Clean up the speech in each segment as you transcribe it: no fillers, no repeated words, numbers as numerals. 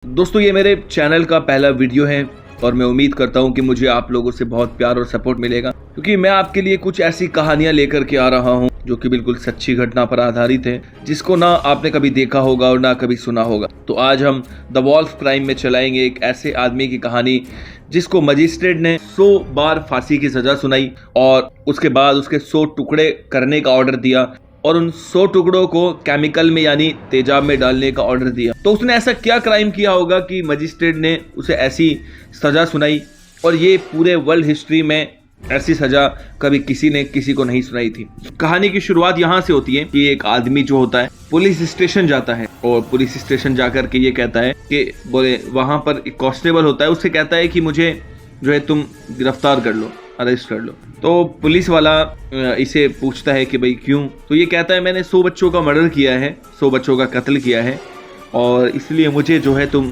दोस्तों ये मेरे चैनल का पहला वीडियो है और मैं उम्मीद करता हूं कि मुझे आप लोगों से बहुत प्यार और सपोर्ट मिलेगा, क्योंकि मैं आपके लिए कुछ ऐसी कहानियां लेकर के आ रहा हूं जो कि बिल्कुल सच्ची घटना पर आधारित है, जिसको ना आपने कभी देखा होगा और ना कभी सुना होगा। तो आज हम द वॉल्फ क्राइम में चलाएंगे एक ऐसे आदमी की कहानी जिसको मजिस्ट्रेट ने 100 बार फांसी की सजा सुनाई और उसके बाद उसके 100 टुकड़े करने का ऑर्डर दिया और उन 100 टुकड़ों को केमिकल में यानी तेजाब में डालने का ऑर्डर दिया। तो उसने ऐसा क्या क्राइम किया होगा कि मजिस्ट्रेट ने उसे ऐसी सजा सुनाई, और ये पूरे वर्ल्ड हिस्ट्री में ऐसी सजा कभी किसी ने किसी को नहीं सुनाई थी। कहानी की शुरुआत यहाँ से होती है कि एक आदमी जो होता है पुलिस स्टेशन जाता है और पुलिस स्टेशन जाकर के ये कहता है कि बोले वहां पर एक कांस्टेबल होता है, उससे कहता है कि मुझे जो है तुम गिरफ्तार कर लो, अरेस्ट कर लो। तो पुलिस वाला इसे पूछता है कि भाई क्यों? तो ये कहता है मैंने 100 बच्चों का मर्डर किया है, 100 बच्चों का कत्ल किया है और इसलिए मुझे जो है तुम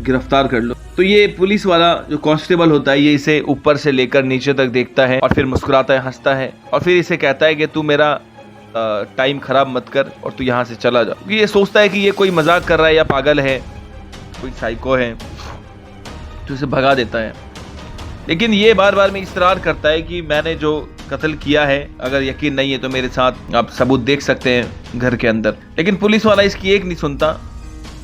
गिरफ्तार कर लो। तो ये पुलिस वाला जो कांस्टेबल होता है ये इसे ऊपर से लेकर नीचे तक देखता है और फिर मुस्कुराता है, हंसता है और फिर इसे कहता है कि तू मेरा टाइम खराब मत कर और तू यहाँ से चला जा। ये सोचता है कि ये कोई मजाक कर रहा है या पागल है, कोई साइको है, तो इसे भगा देता है। लेकिन ये बार बार में इसरार करता है कि मैंने जो कत्ल किया है, अगर यकीन नहीं है तो मेरे साथ आप सबूत देख सकते हैं घर के अंदर। लेकिन पुलिस वाला इसकी एक नहीं सुनता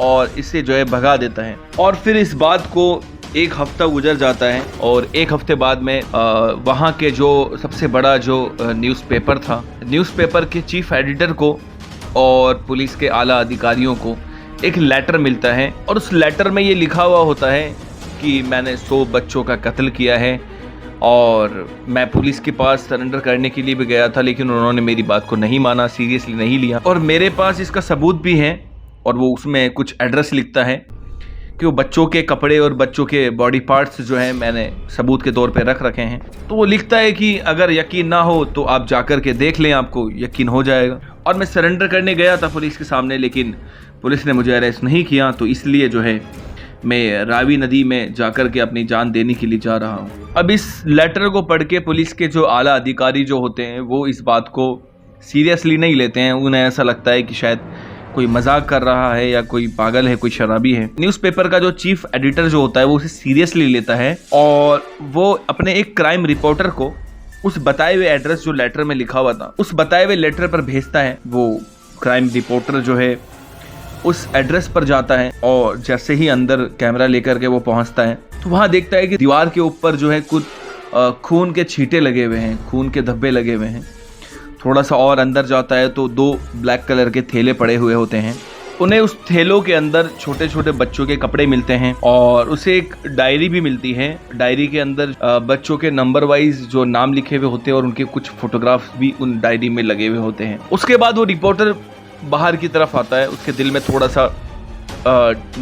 और इसे जो है भगा देता है। और फिर इस बात को एक हफ्ता गुजर जाता है और एक हफ्ते बाद में वहाँ के जो सबसे बड़ा जो न्यूज़पेपर था, न्यूज़पेपर के चीफ एडिटर को और पुलिस के आला अधिकारियों को एक लेटर मिलता है और उस लेटर में ये लिखा हुआ होता है कि मैंने 100 बच्चों का कत्ल किया है और मैं पुलिस के पास सरेंडर करने के लिए भी गया था, लेकिन उन्होंने मेरी बात को नहीं माना, सीरियसली नहीं लिया। और मेरे पास इसका सबूत भी है और वो उसमें कुछ एड्रेस लिखता है कि वो बच्चों के कपड़े और बच्चों के बॉडी पार्ट्स जो हैं मैंने सबूत के तौर पे रख रखे हैं। तो वो लिखता है कि अगर यकीन ना हो तो आप जाकर के देख लें, आपको यकीन हो जाएगा। और मैं सरेंडर करने गया था पुलिस के सामने, लेकिन पुलिस ने मुझे अरेस्ट नहीं किया, तो इसलिए जो है मैं रावी नदी में जाकर के अपनी जान देने के लिए जा रहा हूँ। अब इस लेटर को पढ़ के पुलिस के जो आला अधिकारी जो होते हैं वो इस बात को सीरियसली नहीं लेते हैं। उन्हें ऐसा लगता है कि शायद कोई मजाक कर रहा है या कोई पागल है, कोई शराबी है। न्यूज़पेपर का जो चीफ एडिटर जो होता है वो उसे सीरियसली लेता है और वो अपने एक क्राइम रिपोर्टर को उस बताए हुए एड्रेस जो लेटर में लिखा हुआ था उस बताए हुए लेटर पर भेजता है। वो क्राइम रिपोर्टर जो है उस एड्रेस पर जाता है और जैसे ही अंदर कैमरा लेकर के वो पहुंचता है तो वहां देखता है कि दीवार के ऊपर जो है कुछ खून के छींटे लगे हुए हैं, खून के धब्बे लगे हुए हैं। थोड़ा सा और अंदर जाता है तो 2 ब्लैक कलर के थैले पड़े हुए होते हैं। उन्हें उस थैलों के अंदर छोटे छोटे बच्चों के कपड़े मिलते हैं और उसे एक डायरी भी मिलती है। डायरी के अंदर बच्चों के नंबर वाइज जो नाम लिखे हुए होते हैं और उनके कुछ फोटोग्राफ्स भी उन डायरी में लगे हुए होते हैं। उसके बाद वो रिपोर्टर बाहर की तरफ आता है, उसके दिल में थोड़ा सा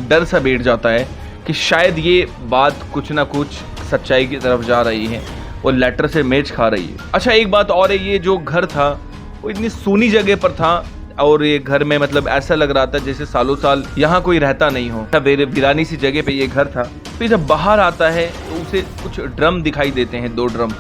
डर सा बैठ जाता है कि शायद ये बात कुछ ना कुछ सच्चाई की तरफ जा रही है, वो लेटर से मैच खा रही है। अच्छा एक बात और है, ये जो घर था वो इतनी सूनी जगह पर था और ये घर में मतलब ऐसा लग रहा था जैसे सालों साल यहाँ कोई रहता नहीं हो, वीरानी सी जगह पे ये घर था। फिर जब बाहर आता है तो उसे कुछ ड्रम दिखाई देते हैं, 2 ड्रम।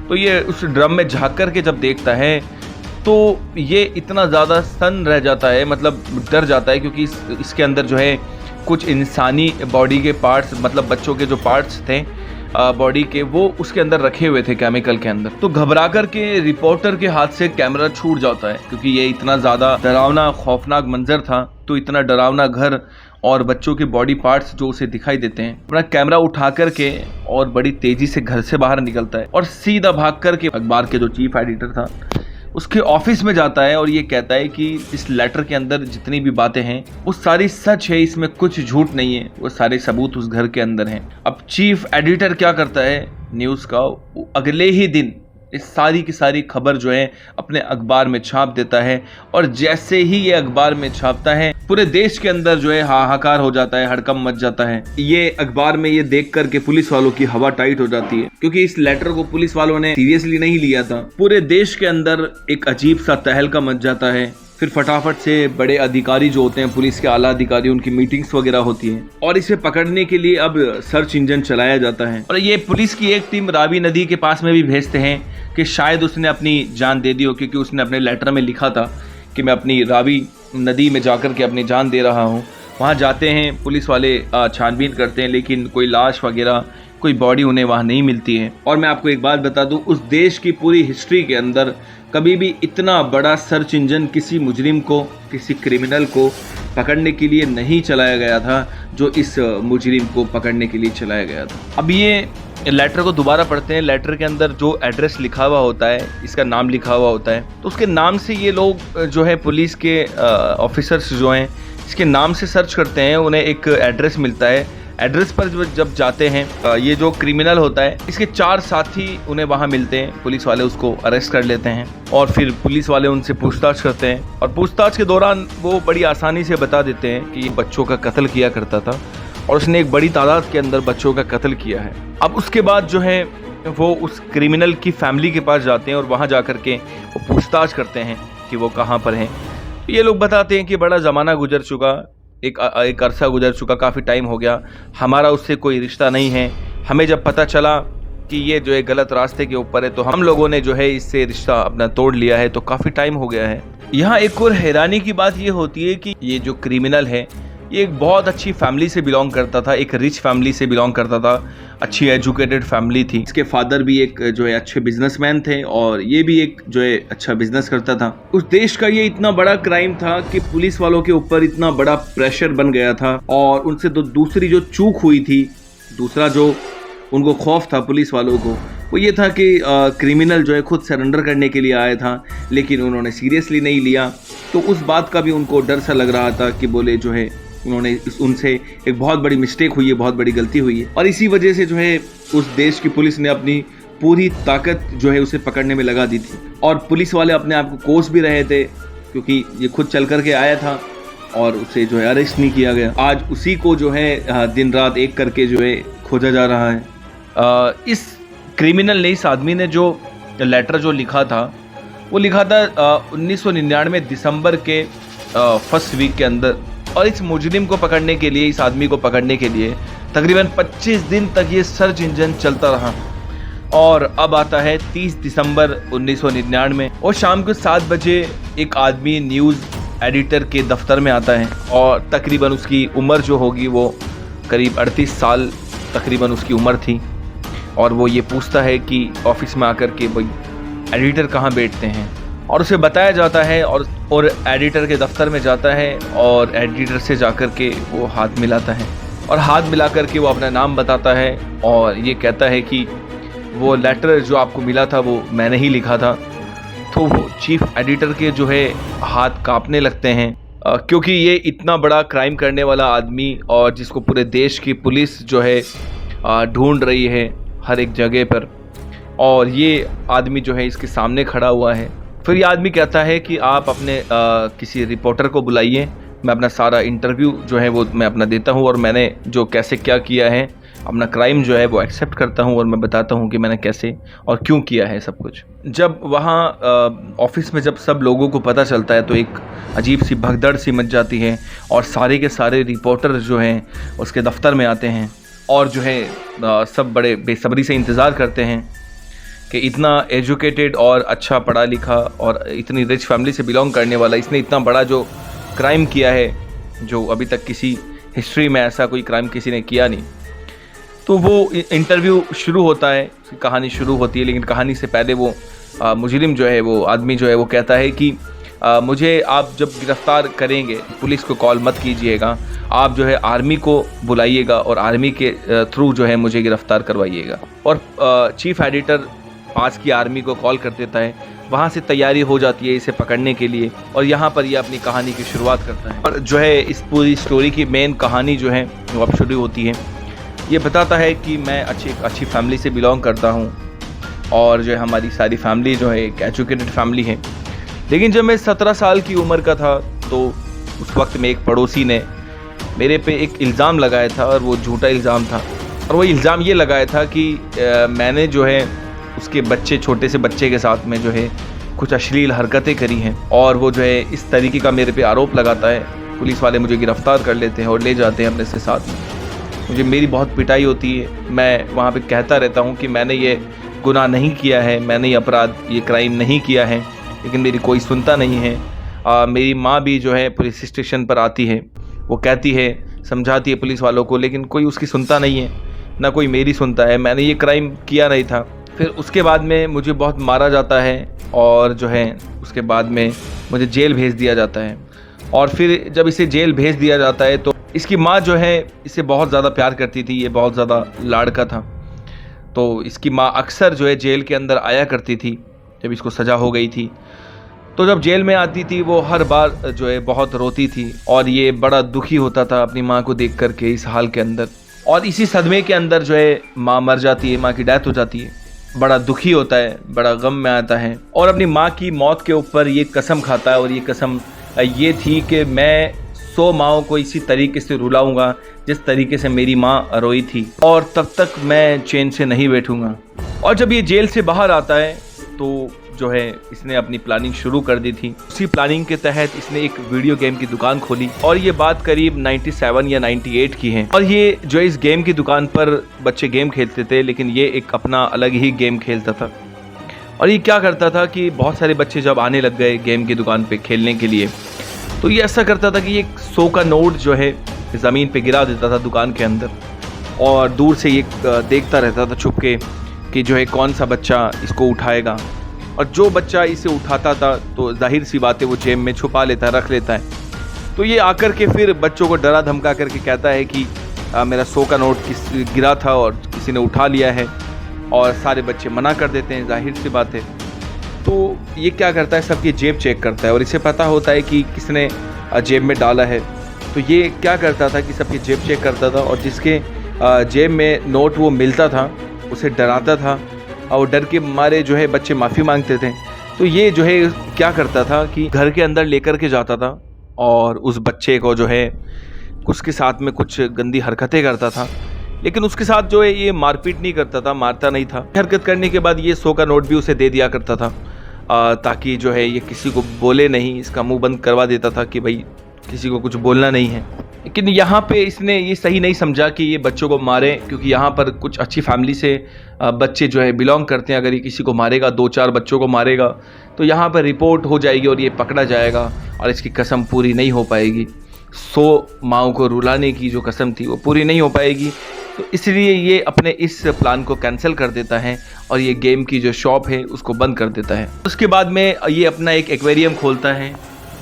तो ये उस ड्रम में झाँक कर के जब देखता है तो ये इतना ज़्यादा स्तन रह जाता है, मतलब डर जाता है, क्योंकि इसके अंदर जो है कुछ इंसानी बॉडी के पार्ट्स, मतलब बच्चों के जो पार्ट्स थे बॉडी के, वो उसके अंदर रखे हुए थे केमिकल के अंदर। तो घबरा कर के रिपोर्टर के हाथ से कैमरा छूट जाता है, क्योंकि ये इतना ज़्यादा डरावना खौफनाक मंजर था। तो इतना डरावना घर और बच्चों के बॉडी पार्ट्स जो उसे दिखाई देते हैं, अपना कैमरा उठा कर के और बड़ी तेज़ी से घर से बाहर निकलता है और सीधा भाग कर के अखबार के जो चीफ एडिटर था उसके ऑफिस में जाता है और ये कहता है कि इस लेटर के अंदर जितनी भी बातें हैं वो सारी सच है, इसमें कुछ झूठ नहीं है, वो सारे सबूत उस घर के अंदर हैं। अब चीफ एडिटर क्या करता है न्यूज़ का, अगले ही दिन इस सारी की सारी खबर जो है अपने अखबार में छाप देता है और जैसे ही ये अखबार में छापता है पूरे देश के अंदर जो है हाहाकार हो जाता है, हड़कंप मच जाता है। ये अखबार में ये देख करके पुलिस वालों की हवा टाइट हो जाती है, क्योंकि इस लेटर को पुलिस वालों ने सीरियसली नहीं लिया था। पूरे देश के अंदर एक अजीब सा तहलका मच जाता है। फिर फटाफट से बड़े अधिकारी जो होते हैं, पुलिस के आला अधिकारी, उनकी मीटिंग्स वगैरह होती हैं और इसे पकड़ने के लिए अब सर्च इंजन चलाया जाता है। और ये पुलिस की एक टीम रावी नदी के पास में भी भेजते हैं कि शायद उसने अपनी जान दे दी हो, क्योंकि उसने अपने लेटर में लिखा था कि मैं अपनी रावी नदी में जाकर के अपनी जान दे रहा हूँ। वहाँ जाते हैं, पुलिस वाले छानबीन करते हैं, लेकिन कोई लाश वगैरह, कोई बॉडी उन्हें वहाँ नहीं मिलती है। और मैं आपको एक बात बता दूँ, उस देश की पूरी हिस्ट्री के अंदर कभी भी इतना बड़ा सर्च इंजन किसी मुजरिम को, किसी क्रिमिनल को पकड़ने के लिए नहीं चलाया गया था जो इस मुजरिम को पकड़ने के लिए चलाया गया था। अब ये लेटर को दोबारा पढ़ते हैं। लेटर के अंदर जो एड्रेस लिखा हुआ होता है, इसका नाम लिखा हुआ होता है, तो उसके नाम से ये लोग जो है पुलिस के ऑफिसर्स जो हैं इसके नाम से सर्च करते हैं, उन्हें एक एड्रेस मिलता है। एड्रेस पर जब जाते हैं, ये जो क्रिमिनल होता है इसके 4 साथी उन्हें वहाँ मिलते हैं। पुलिस वाले उसको अरेस्ट कर लेते हैं और फिर पुलिस वाले उनसे पूछताछ करते हैं और पूछताछ के दौरान वो बड़ी आसानी से बता देते हैं कि ये बच्चों का कत्ल किया करता था और उसने एक बड़ी तादाद के अंदर बच्चों का कत्ल किया है। अब उसके बाद जो है वो उस क्रिमिनल की फैमिली के पास जाते हैं और वहाँ जा कर के वो पूछताछ करते हैं कि वो कहाँ पर हैं। ये लोग बताते हैं कि बड़ा ज़माना गुजर चुका, एक अरसा गुजर चुका, काफ़ी टाइम हो गया, हमारा उससे कोई रिश्ता नहीं है। हमें जब पता चला कि ये जो है गलत रास्ते के ऊपर है तो हम लोगों ने जो है इससे रिश्ता अपना तोड़ लिया है, तो काफ़ी टाइम हो गया है। यहाँ एक और हैरानी की बात ये होती है कि ये जो क्रिमिनल है ये एक बहुत अच्छी फैमिली से बिलोंग करता था, एक रिच फैमिली से बिलोंग करता था, अच्छी एजुकेटेड फैमिली थी। इसके फादर भी एक जो है अच्छे बिजनेसमैन थे और ये भी एक जो है अच्छा बिजनेस करता था। उस देश का ये इतना बड़ा क्राइम था कि पुलिस वालों के ऊपर इतना बड़ा प्रेशर बन गया था और उनसे दूसरी जो चूक हुई थी, दूसरा जो उनको खौफ था पुलिस वालों को, वो ये था कि क्रिमिनल जो है खुद सरेंडर करने के लिए आया था, लेकिन उन्होंने सीरियसली नहीं लिया। तो उस बात का भी उनको डर सा लग रहा था कि बोले जो है उनसे एक बहुत बड़ी मिस्टेक हुई है, बहुत बड़ी गलती हुई है। और इसी वजह से जो है उस देश की पुलिस ने अपनी पूरी ताकत जो है उसे पकड़ने में लगा दी थी और पुलिस वाले अपने आप को कोस भी रहे थे क्योंकि ये खुद चल करके आया था और उसे जो है अरेस्ट नहीं किया गया। आज उसी को जो है दिन रात एक करके जो है खोजा जा रहा है। इस क्रिमिनल ने, इस आदमी ने जो लेटर जो लिखा था वो लिखा था 1999 दिसंबर के फर्स्ट वीक के अंदर। और इस मुजरिम को पकड़ने के लिए, इस आदमी को पकड़ने के लिए तकरीबन 25 दिन तक ये सर्च इंजन चलता रहा। और अब आता है 30 दिसंबर 1999 और शाम को 7 बजे एक आदमी न्यूज़ एडिटर के दफ्तर में आता है और तकरीबन उसकी उम्र जो होगी वो करीब 38 साल तकरीबन उसकी उम्र थी। और वो ये पूछता है कि ऑफिस में आकर के भाई एडिटर कहाँ बैठते हैं, और उसे बताया जाता है और एडिटर के दफ्तर में जाता है और एडिटर से जाकर के वो हाथ मिलाता है और हाथ मिला कर के वो अपना नाम बताता है और ये कहता है कि वो लेटर जो आपको मिला था वो मैंने ही लिखा था। तो वो चीफ एडिटर के जो है हाथ कांपने लगते हैं क्योंकि ये इतना बड़ा क्राइम करने वाला आदमी और जिसको पूरे देश की पुलिस जो है ढूंढ रही है हर एक जगह पर, और ये आदमी जो है इसके सामने खड़ा हुआ है। फिर ये आदमी कहता है कि आप अपने किसी रिपोर्टर को बुलाइए, मैं अपना सारा इंटरव्यू जो है वो मैं अपना देता हूँ और मैंने जो कैसे क्या किया है, अपना क्राइम जो है वो एक्सेप्ट करता हूँ और मैं बताता हूँ कि मैंने कैसे और क्यों किया है सब कुछ। जब वहाँ ऑफिस में जब सब लोगों को पता चलता है तो एक अजीब सी भगदड़ सी मच जाती है और सारे के सारे रिपोर्टर जो हैं उसके दफ्तर में आते हैं और जो है सब बड़े बेसब्री से इंतज़ार करते हैं कि इतना एजुकेटेड और अच्छा पढ़ा लिखा और इतनी रिच फैमिली से बिलोंग करने वाला इसने इतना बड़ा जो क्राइम किया है जो अभी तक किसी हिस्ट्री में ऐसा कोई क्राइम किसी ने किया नहीं। तो वो इंटरव्यू शुरू होता है, कहानी शुरू होती है, लेकिन कहानी से पहले वो मुजरिम जो है, वो आदमी जो है वो कहता है कि मुझे आप जब गिरफ़्तार करेंगे पुलिस को कॉल मत कीजिएगा, आप जो है आर्मी को बुलाइएगा और आर्मी के थ्रू जो है मुझे गिरफ़्तार करवाइएगा। और चीफ एडिटर पास की आर्मी को कॉल कर देता है, वहाँ से तैयारी हो जाती है इसे पकड़ने के लिए और यहाँ पर ये अपनी कहानी की शुरुआत करता है। और जो है इस पूरी स्टोरी की मेन कहानी जो है वो अब शुरू होती है। ये बताता है कि मैं अच्छी फैमिली से बिलोंग करता हूँ और जो है हमारी सारी फैमिली जो है एक एजुकेटेड फैमिली है। लेकिन जब मैं 17 साल की उम्र का था तो उस वक्त में एक पड़ोसी ने मेरे पे एक इल्ज़ाम लगाया था और वो झूठा इल्ज़ाम था। और वो इल्ज़ाम ये लगाया था कि मैंने जो है उसके बच्चे, छोटे से बच्चे के साथ में जो है कुछ अश्लील हरकतें करी हैं और वो जो है इस तरीके का मेरे पे आरोप लगाता है। पुलिस वाले मुझे गिरफ़्तार कर लेते हैं और ले जाते हैं अपने से साथ में। मेरी बहुत पिटाई होती है, मैं वहाँ पे कहता रहता हूँ कि मैंने ये गुनाह नहीं किया है, मैंने ये अपराध, ये क्राइम नहीं किया है, लेकिन मेरी कोई सुनता नहीं है। मेरी माँ भी जो है पुलिस स्टेशन पर आती है वो कहती है, समझाती है पुलिस वालों को, लेकिन कोई उसकी सुनता नहीं है, ना कोई मेरी सुनता है। मैंने ये क्राइम किया नहीं था। फिर उसके बाद में मुझे बहुत मारा जाता है और जो है उसके बाद में मुझे जेल भेज दिया जाता है। और फिर जब इसे जेल भेज दिया जाता है तो इसकी माँ जो है इसे बहुत ज़्यादा प्यार करती थी, ये बहुत ज़्यादा लाड़का था। तो इसकी माँ अक्सर जो है जेल के अंदर आया करती थी जब इसको सज़ा हो गई थी। तो जब जेल में आती थी वो हर बार जो है बहुत रोती थी और ये बड़ा दुखी होता था अपनी माँ को देख करके इस हाल के अंदर। और इसी सदमे के अंदर जो है माँ मर जाती है, माँ की डेथ हो जाती है। बड़ा दुखी होता है, बड़ा गम में आता है और अपनी माँ की मौत के ऊपर ये कसम खाता है। और ये कसम ये थी कि मैं 100 माँओं को इसी तरीके से रुलाऊंगा जिस तरीके से मेरी माँ रोई थी, और तब तक मैं चैन से नहीं बैठूंगा। और जब ये जेल से बाहर आता है तो जो है इसने अपनी प्लानिंग शुरू कर दी थी। उसी प्लानिंग के तहत इसने एक वीडियो गेम की दुकान खोली और ये बात करीब 97 या 98 की है। और ये जो इस गेम की दुकान पर बच्चे गेम खेलते थे, लेकिन ये एक अपना अलग ही गेम खेलता था। और ये क्या करता था कि बहुत सारे बच्चे जब आने लग गए गेम की दुकान पे खेलने के लिए, तो ये ऐसा करता था कि ये 100 का नोट जो है ज़मीन पे गिरा देता था दुकान के अंदर, और दूर से ये देखता रहता था छुप के कि जो है कौन सा बच्चा इसको उठाएगा। और जो बच्चा इसे उठाता था तो जाहिर सी बात है वो जेब में छुपा लेता है, रख लेता है। तो ये आकर के फिर बच्चों को डरा धमका करके कहता है कि मेरा 100 का नोट गिरा था और किसी ने उठा लिया है, और सारे बच्चे मना कर देते हैं, जाहिर सी बात है। तो ये क्या करता है, सबकी जेब चेक करता है और इसे पता होता है कि किसने जेब में डाला है। तो ये क्या करता था कि सबकी जेब चेक करता था और जिसके जेब में नोट वो मिलता था उसे डराता था, और डर के मारे जो है बच्चे माफ़ी मांगते थे। तो ये जो है क्या करता था कि घर के अंदर लेकर के जाता था और उस बच्चे को जो है उसके साथ में कुछ गंदी हरकतें करता था, लेकिन उसके साथ जो है ये मारपीट नहीं करता था, मारता नहीं था। हरकत करने के बाद ये 100 का नोट भी उसे दे दिया करता था, ताकि जो है ये किसी को बोले नहीं, इसका मुंह बंद करवा देता था कि भाई किसी को कुछ बोलना नहीं है। लेकिन यहाँ पे इसने ये सही नहीं समझा कि ये बच्चों को मारे, क्योंकि यहाँ पर कुछ अच्छी फैमिली से बच्चे जो है बिलोंग करते हैं। अगर ये किसी को मारेगा, 2-4 बच्चों को मारेगा, तो यहाँ पर रिपोर्ट हो जाएगी और ये पकड़ा जाएगा और इसकी कसम पूरी नहीं हो पाएगी। 100 माँओं को रुलाने की जो कसम थी वो पूरी नहीं हो पाएगी। तो इसलिए ये अपने इस प्लान को कैंसिल कर देता है और ये गेम की जो शॉप है उसको बंद कर देता है। उसके बाद में ये अपना एक एक्वेरियम खोलता है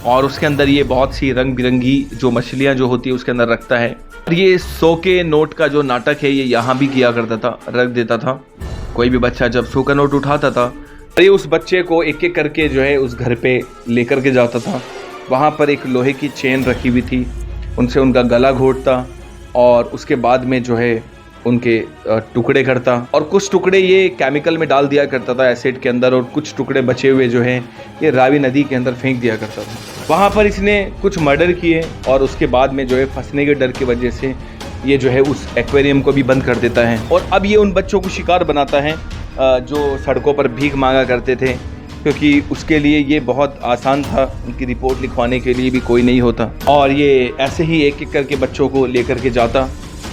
और उसके अंदर ये बहुत सी रंग बिरंगी जो मछलियाँ जो होती है उसके अंदर रखता है। और ये 100 के नोट का जो नाटक है ये यहाँ भी किया करता था, रख देता था। कोई भी बच्चा जब 100 का नोट उठाता था ये उस बच्चे को एक एक करके जो है उस घर पे लेकर के जाता था। वहाँ पर एक लोहे की चेन रखी हुई थी, उनसे उनका गला घोंटता और उसके बाद में जो है उनके टुकड़े करता, और कुछ टुकड़े ये केमिकल में डाल दिया करता था एसिड के अंदर, और कुछ टुकड़े बचे हुए जो हैं ये रावी नदी के अंदर फेंक दिया करता था। वहाँ पर इसने कुछ मर्डर किए और उसके बाद में जो है फंसने के डर की वजह से ये जो है उस एक्वेरियम को भी बंद कर देता है। और अब ये उन बच्चों को शिकार बनाता है जो सड़कों पर भीख मांगा करते थे, क्योंकि उसके लिए ये बहुत आसान था, उनकी रिपोर्ट लिखवाने के लिए भी कोई नहीं होता। और ये ऐसे ही एक एक करके बच्चों को लेकर के जाता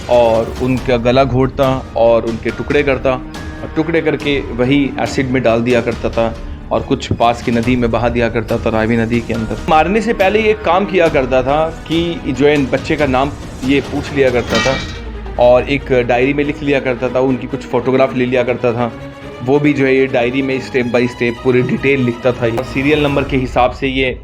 और उनका गला घोंटता और उनके टुकड़े करता, और टुकड़े करके वही एसिड में डाल दिया करता था और कुछ पास की नदी में बहा दिया करता था, रावी नदी के अंदर। मारने से पहले ये काम किया करता था कि जो है बच्चे का नाम ये पूछ लिया करता था और एक डायरी में लिख लिया करता था, उनकी कुछ फ़ोटोग्राफ ले लिया करता था, वो भी जो है ये डायरी में स्टेप बाय स्टेप पूरी डिटेल लिखता था। और सीरियल नंबर के हिसाब से ये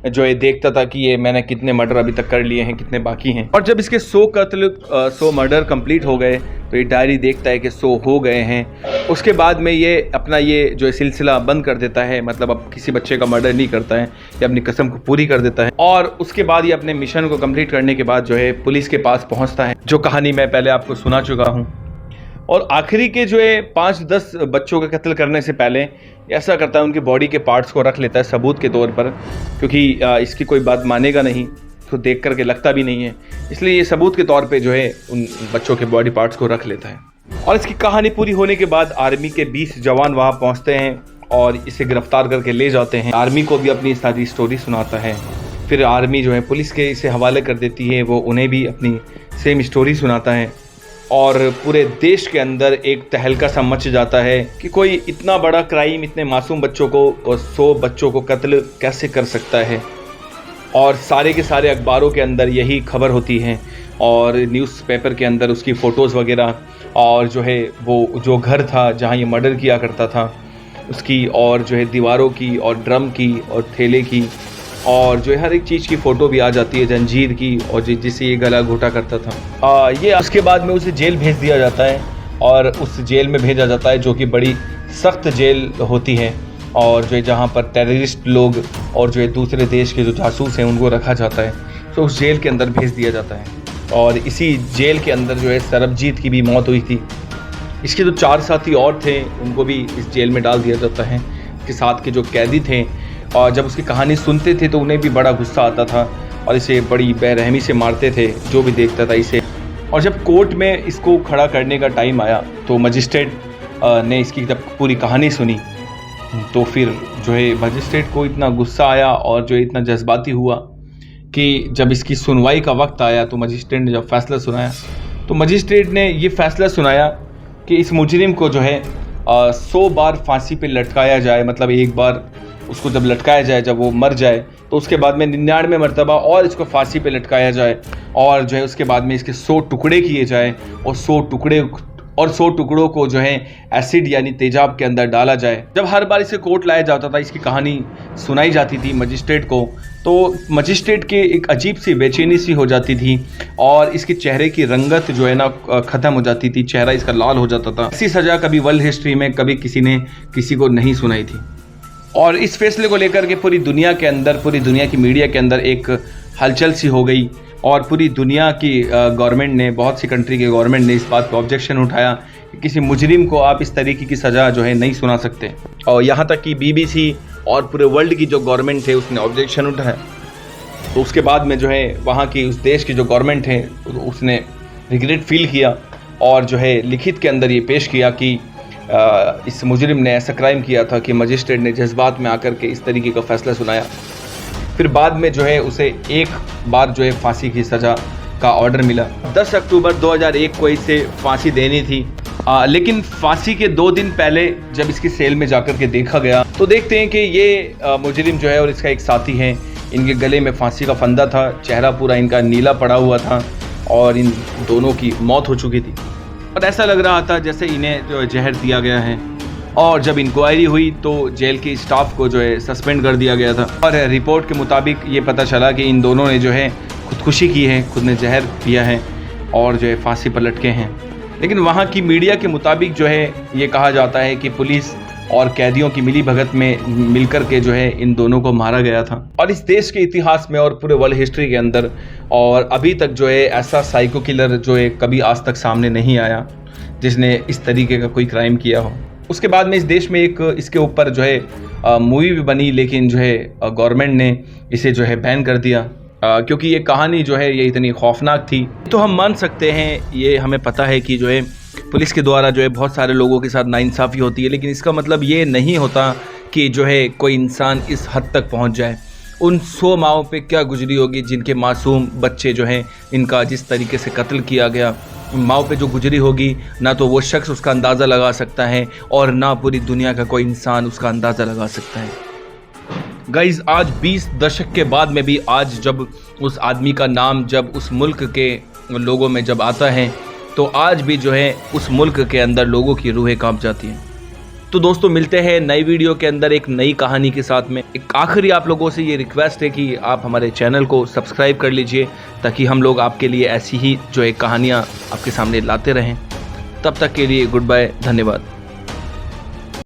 जो है देखता था कि ये मैंने कितने मर्डर अभी तक कर लिए हैं, कितने बाकी हैं। और जब इसके 100 कत्ल 100 मर्डर कंप्लीट हो गए तो ये डायरी देखता है कि 100 हो गए हैं। उसके बाद में ये अपना ये जो सिलसिला बंद कर देता है, मतलब अब किसी बच्चे का मर्डर नहीं करता है, ये अपनी कसम को पूरी कर देता है। और उसके बाद ये अपने मिशन को कंप्लीट करने के बाद जो है पुलिस के पास पहुँचता है, जो कहानी मैं पहले आपको सुना चुका हूँ। और आखिरी के जो है 5-10 बच्चों का कत्ल करने से पहले ऐसा करता है, उनकी बॉडी के पार्ट्स को रख लेता है सबूत के तौर पर, क्योंकि इसकी कोई बात मानेगा नहीं, तो देख करके लगता भी नहीं है, इसलिए ये सबूत के तौर पे जो है उन बच्चों के बॉडी पार्ट्स को रख लेता है। और इसकी कहानी पूरी होने के बाद आर्मी के 20 जवान वहाँ पहुँचते हैं और इसे गिरफ्तार करके ले जाते हैं। आर्मी को भी अपनी सारी स्टोरी सुनाता है, फिर आर्मी जो है पुलिस के इसे हवाले कर देती है, वो उन्हें भी अपनी सेम स्टोरी सुनाता है। और पूरे देश के अंदर एक तहलका सा मच जाता है कि कोई इतना बड़ा क्राइम इतने मासूम बच्चों को और 100 बच्चों को कत्ल कैसे कर सकता है। और सारे के सारे अखबारों के अंदर यही खबर होती है और न्यूज़पेपर के अंदर उसकी फ़ोटोज़ वगैरह और जो है वो जो घर था जहाँ ये मर्डर किया करता था उसकी, और जो है दीवारों की और ड्रम की और थैले की और जो है हर एक चीज़ की फ़ोटो भी आ जाती है, जंजीर की, और जिससे ये गला घोटा करता था। ये उसके बाद में उसे जेल भेज दिया जाता है और उस जेल में भेजा जाता है जो कि बड़ी सख्त जेल होती है और जो है जहाँ पर टेररिस्ट लोग और जो है दूसरे देश के जो जासूस हैं उनको रखा जाता है, तो उस जेल के अंदर भेज दिया जाता है। और इसी जेल के अंदर जो है सरबजीत की भी मौत हुई थी। इसके जो 4 साथी और थे उनको भी इस जेल में डाल दिया जाता है। इसके साथ के जो कैदी थे और जब उसकी कहानी सुनते थे तो उन्हें भी बड़ा गुस्सा आता था और इसे बड़ी बेरहमी से मारते थे जो भी देखता था इसे। और जब कोर्ट में इसको खड़ा करने का टाइम आया तो मजिस्ट्रेट ने इसकी जब पूरी कहानी सुनी तो फिर जो है मजिस्ट्रेट को इतना गुस्सा आया और जो इतना जज्बाती हुआ कि जब इसकी सुनवाई का वक्त आया तो मजिस्ट्रेट ने जब फैसला सुनाया तो मजिस्ट्रेट ने ये फैसला सुनाया कि इस मुजरिम को जो है 100 बार फांसी पे लटकाया जाए। मतलब एक बार उसको जब लटकाया जाए, जब वो मर जाए तो उसके बाद में 99 मरतबा और इसको फांसी पे लटकाया जाए और जो है उसके बाद में इसके 100 टुकड़े किए जाए और 100 टुकड़ों को जो है एसिड यानी तेजाब के अंदर डाला जाए। जब हर बार इसे कोर्ट लाया जाता था, इसकी कहानी सुनाई जाती थी मजिस्ट्रेट को, तो मजिस्ट्रेट के एक अजीब सी बेचैनी सी हो जाती थी और इसके चेहरे की रंगत जो है ना ख़त्म हो जाती थी, चेहरा इसका लाल हो जाता था। ऐसी सज़ा कभी वर्ल्ड हिस्ट्री में कभी किसी ने किसी को नहीं सुनाई थी। और इस फैसले को लेकर के पूरी दुनिया के अंदर, पूरी दुनिया की मीडिया के अंदर एक हलचल सी हो गई और पूरी दुनिया की गवर्नमेंट ने, बहुत सी कंट्री के गवर्नमेंट ने इस बात पर ऑब्जेक्शन उठाया कि किसी मुजरिम को आप इस तरीके की सज़ा जो है नहीं सुना सकते। और यहाँ तक कि BBC और पूरे वर्ल्ड की जो गवर्नमेंट थे उसने ऑब्जेक्शन उठाया। तो उसके बाद में जो है वहाँ की उस देश की जो गवर्नमेंट है उसने रिग्रेट फील किया और जो है लिखित के अंदर ये पेश किया कि इस मुजरिम ने ऐसा क्राइम किया था कि मजिस्ट्रेट ने जज्बात में आकर के इस तरीके का फ़ैसला सुनाया। फिर बाद में जो है उसे एक बार जो है फांसी की सज़ा का ऑर्डर मिला। 10 अक्टूबर 2001 को इसे फांसी देनी थी, लेकिन फांसी के 2 दिन पहले जब इसकी सेल में जाकर के देखा गया तो देखते हैं कि ये मुजरिम जो है और इसका एक साथी है, इनके गले में फांसी का फंदा था, चेहरा पूरा इनका नीला पड़ा हुआ था और इन दोनों की मौत हो चुकी थी और ऐसा लग रहा था जैसे इन्हें जो जहर दिया गया है। और जब इंक्वायरी हुई तो जेल के स्टाफ को जो है सस्पेंड कर दिया गया था और रिपोर्ट के मुताबिक ये पता चला कि इन दोनों ने जो है खुदकुशी की है, खुद ने जहर पिया है और जो है फांसी पर लटके हैं। लेकिन वहाँ की मीडिया के मुताबिक जो है ये कहा जाता है कि पुलिस और कैदियों की मिली भगत में मिलकर के जो है इन दोनों को मारा गया था। और इस देश के इतिहास में और पूरे वर्ल्ड हिस्ट्री के अंदर और अभी तक जो है ऐसा साइको किलर जो है कभी आज तक सामने नहीं आया जिसने इस तरीके का कोई क्राइम किया हो। उसके बाद में इस देश में एक इसके ऊपर जो है मूवी भी बनी, लेकिन जो है गवर्नमेंट ने इसे जो है बैन कर दिया क्योंकि ये कहानी जो है ये इतनी खौफनाक थी। तो हम मान सकते हैं, ये हमें पता है कि जो है पुलिस के द्वारा जो है बहुत सारे लोगों के साथ नाइंसाफ़ी होती है, लेकिन इसका मतलब ये नहीं होता कि जो है कोई इंसान इस हद तक पहुंच जाए। उन 100 माओं पे क्या गुजरी होगी जिनके मासूम बच्चे जो हैं इनका जिस तरीके से कत्ल किया गया, उन माओं पे जो गुजरी होगी ना तो वो शख्स उसका अंदाज़ा लगा सकता है और ना पूरी दुनिया का कोई इंसान उसका अंदाज़ा लगा सकता है। गाइज़, आज 20 दशक के बाद में भी आज जब उस आदमी का नाम जब उस मुल्क के लोगों में जब आता है तो आज भी जो है उस मुल्क के अंदर लोगों की रूहें कांप जाती हैं। तो दोस्तों, मिलते हैं नई वीडियो के अंदर एक नई कहानी के साथ में। एक आखिरी आप लोगों से ये रिक्वेस्ट है कि आप हमारे चैनल को सब्सक्राइब कर लीजिए ताकि हम लोग आपके लिए ऐसी ही जो है कहानियाँ आपके सामने लाते रहें। तब तक के लिए गुड बाय, धन्यवाद।